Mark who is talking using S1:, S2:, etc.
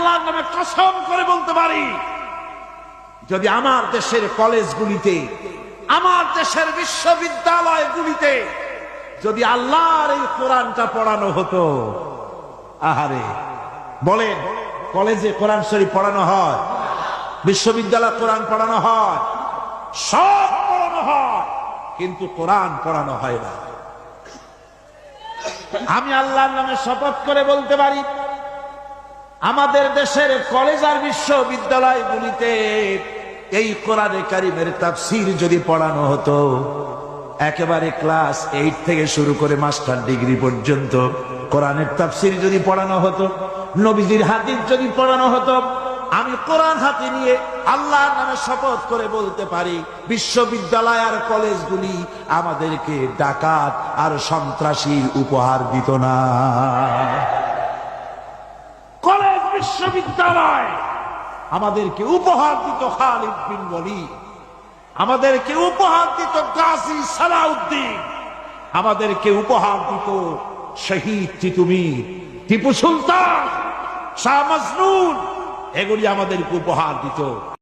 S1: আল্লাহর নামে কসম করে বলতে পারি, যদি আমার দেশের কলেজগুলিতে, আমার দেশের বিশ্ববিদ্যালয়গুলিতে যদি আল্লাহর এই কোরআনটা পড়ানো হতো, আহারে বলেন, কলেজে কোরআন শরীফ পড়ানো হয়, বিশ্ববিদ্যালয়ে কোরআন পড়ানো হয়, সব পড়ানো হয়, কিন্তু কোরআন পড়ানো হয় না। আমি আল্লাহর নামে শপথ করে বলতে পারি, আমাদের দেশের কলেজ আর বিশ্ববিদ্যালয়গুলিতে এই কোরআনে কারিমের তাফসীর যদি পড়ানো হতো, একেবারে ক্লাস 8 থেকে শুরু করে মাস্টার ডিগ্রি পর্যন্ত কোরআনের তাফসীর যদি পড়ানো হতো, নবীজির হাদিস যদি পড়ানো হতো, আমি কোরআন হাতে নিয়ে আল্লাহর নামে শপথ করে বলতে পারি, বিশ্ববিদ্যালয় আর কলেজগুলি আমাদেরকে ডাকাত আর সন্ত্রাসী উপহার দিত না। কলেজ বিশ্ববিদ্যালয় আমাদেরকে উপহার দিত খালিদ বিন ওয়ালিদ, আমাদেরকে উপহার দিত গাজী সালাউদ্দিন, আমাদেরকে উপহার দিত শহীদ তিতুমীর, টিপু সুলতান, শাহ মজনুন, এগুলি আমাদেরকে উপহার দিত।